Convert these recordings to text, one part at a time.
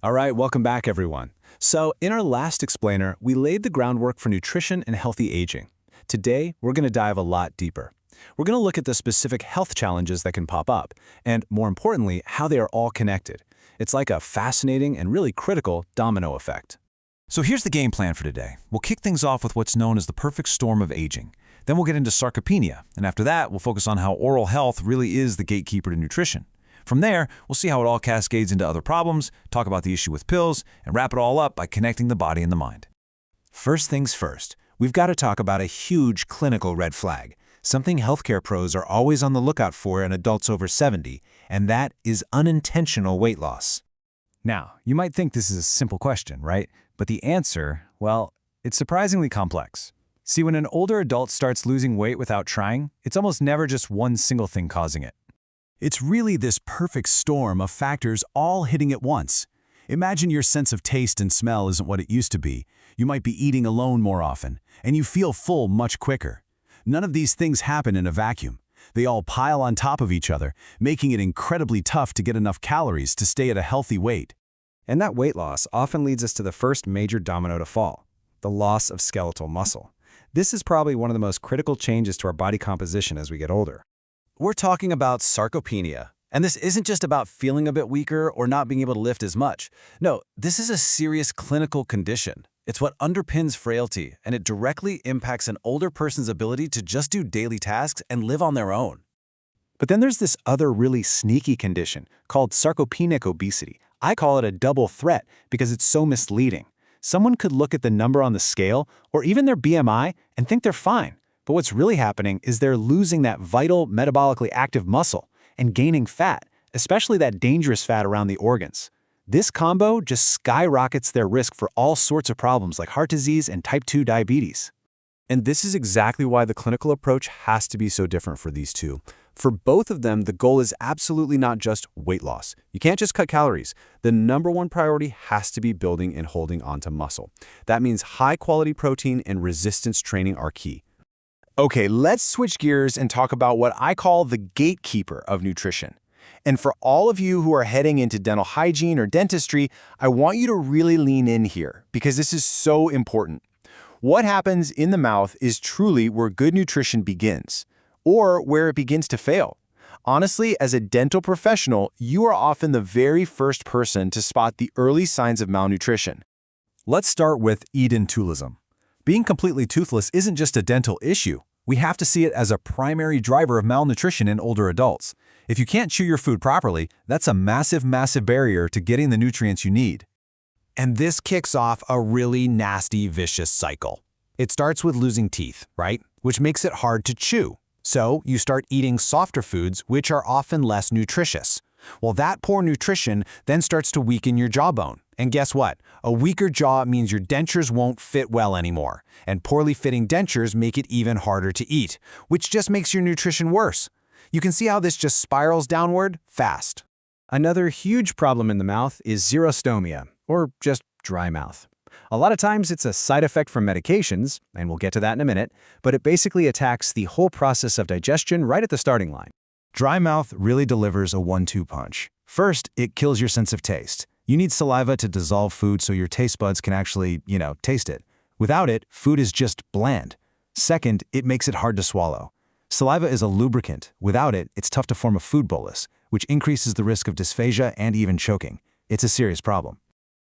All right, welcome back, everyone. So, in our last explainer, we laid the groundwork for nutrition and healthy aging. Today, we're going to dive a lot deeper. We're going to look at the specific health challenges that can pop up, and more importantly, how they are all connected. It's like a fascinating and really critical domino effect. So here's the game plan for today. We'll kick things off with what's known as the perfect storm of aging. Then we'll get into sarcopenia, and after that, we'll focus on how oral health really is the gatekeeper to nutrition. From there, we'll see how it all cascades into other problems, talk about the issue with pills, and wrap it all up by connecting the body and the mind. First things first, we've got to talk about a huge clinical red flag, something healthcare pros are always on the lookout for in adults over 70, and that is unintentional weight loss. Now, you might think this is a simple question, right? But the answer, well, it's surprisingly complex. See, when an older adult starts losing weight without trying, it's almost never just one single thing causing it. It's really this perfect storm of factors all hitting at once. Imagine your sense of taste and smell isn't what it used to be. You might be eating alone more often, and you feel full much quicker. None of these things happen in a vacuum. They all pile on top of each other, making it incredibly tough to get enough calories to stay at a healthy weight. And that weight loss often leads us to the first major domino to fall, the loss of skeletal muscle. This is probably one of the most critical changes to our body composition as we get older. We're talking about sarcopenia, and this isn't just about feeling a bit weaker or not being able to lift as much. No, this is a serious clinical condition. It's what underpins frailty, and it directly impacts an older person's ability to just do daily tasks and live on their own. But then there's this other really sneaky condition called sarcopenic obesity. I call it a double threat because it's so misleading. Someone could look at the number on the scale or even their BMI and think they're fine. But what's really happening is they're losing that vital, metabolically active muscle and gaining fat, especially that dangerous fat around the organs. This combo just skyrockets their risk for all sorts of problems like heart disease and type 2 diabetes. And this is exactly why the clinical approach has to be so different for these two. For both of them, the goal is absolutely not just weight loss. You can't just cut calories. The number one priority has to be building and holding onto muscle. That means high-quality protein and resistance training are key. Okay, let's switch gears and talk about what I call the gatekeeper of nutrition. And for all of you who are heading into dental hygiene or dentistry, I want you to really lean in here because this is so important. What happens in the mouth is truly where good nutrition begins, or where it begins to fail. Honestly, as a dental professional, you are often the very first person to spot the early signs of malnutrition. Let's start with Edentulism. Being completely toothless isn't just a dental issue. We have to see it as a primary driver of malnutrition in older adults. If you can't chew your food properly, that's a massive, massive barrier to getting the nutrients you need. And this kicks off a really nasty, vicious cycle. It starts with losing teeth, right? Which makes it hard to chew. So you start eating softer foods, which are often less nutritious. Well, that poor nutrition then starts to weaken your jawbone. And guess what? A weaker jaw means your dentures won't fit well anymore. And poorly fitting dentures make it even harder to eat, which just makes your nutrition worse. You can see how this just spirals downward fast. Another huge problem in the mouth is xerostomia, or just dry mouth. A lot of times it's a side effect from medications, and we'll get to that in a minute, but it basically attacks the whole process of digestion right at the starting line. Dry mouth really delivers a 1-2 punch. First, it kills your sense of taste. You need saliva to dissolve food so your taste buds can actually, taste it. Without it, food is just bland. Second, it makes it hard to swallow. Saliva is a lubricant. Without it, it's tough to form a food bolus, which increases the risk of dysphagia and even choking. It's a serious problem.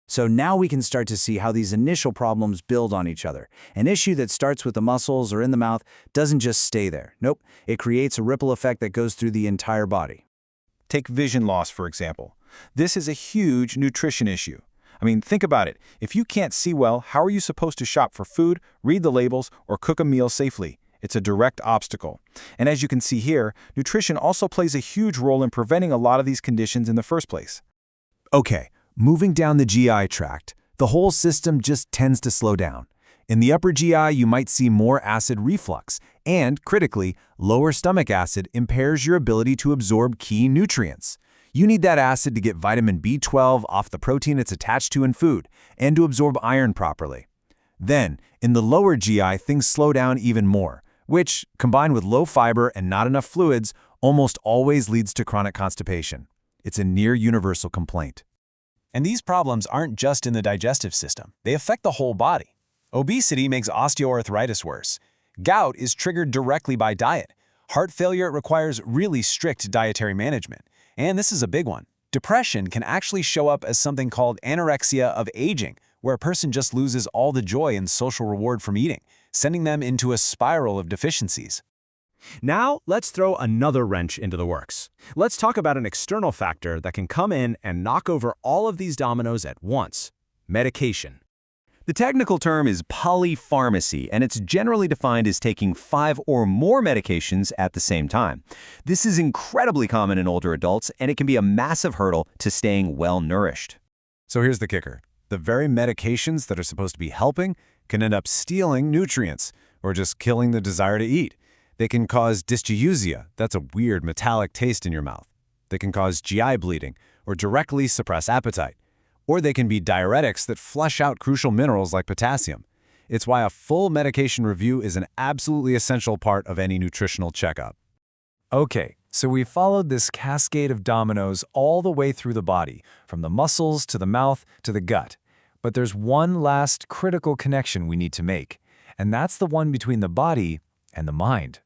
So now we can start to see how these initial problems build on each other. An issue that starts with the muscles or in the mouth doesn't just stay there. Nope, it creates a ripple effect that goes through the entire body. Take vision loss, for example. This is a huge nutrition issue. I mean, think about it. If you can't see well, how are you supposed to shop for food, read the labels, or cook a meal safely? It's a direct obstacle. And as you can see here, nutrition also plays a huge role in preventing a lot of these conditions in the first place. Okay, moving down the GI tract, the whole system just tends to slow down. In the upper GI, you might see more acid reflux, and, critically, lower stomach acid impairs your ability to absorb key nutrients. You need that acid to get vitamin B12 off the protein it's attached to in food, and to absorb iron properly. Then, in the lower GI, things slow down even more, which, combined with low fiber and not enough fluids, almost always leads to chronic constipation. It's a near-universal complaint. And these problems aren't just in the digestive system. They affect the whole body. Obesity makes osteoarthritis worse. Gout is triggered directly by diet. Heart failure requires really strict dietary management. And this is a big one. Depression can actually show up as something called anorexia of aging, where a person just loses all the joy and social reward from eating, sending them into a spiral of deficiencies. Now, let's throw another wrench into the works. Let's talk about an external factor that can come in and knock over all of these dominoes at once: medication. The technical term is polypharmacy, and it's generally defined as taking 5 or more medications at the same time. This is incredibly common in older adults, and it can be a massive hurdle to staying well-nourished. So here's the kicker. The very medications that are supposed to be helping can end up stealing nutrients or just killing the desire to eat. They can cause dysgeusia, that's a weird metallic taste in your mouth. They can cause GI bleeding or directly suppress appetite. Or they can be diuretics that flush out crucial minerals like potassium. It's why a full medication review is an absolutely essential part of any nutritional checkup. Okay, so we followed this cascade of dominoes all the way through the body, from the muscles to the mouth to the gut. But there's one last critical connection we need to make, and that's the one between the body and the mind.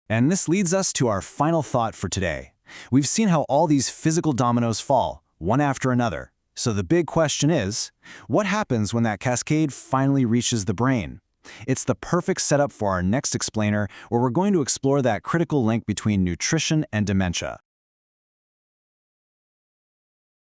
And this leads us to our final thought for today. We've seen how all these physical dominoes fall, one after another. So the big question is, what happens when that cascade finally reaches the brain? It's the perfect setup for our next explainer, where we're going to explore that critical link between nutrition and dementia.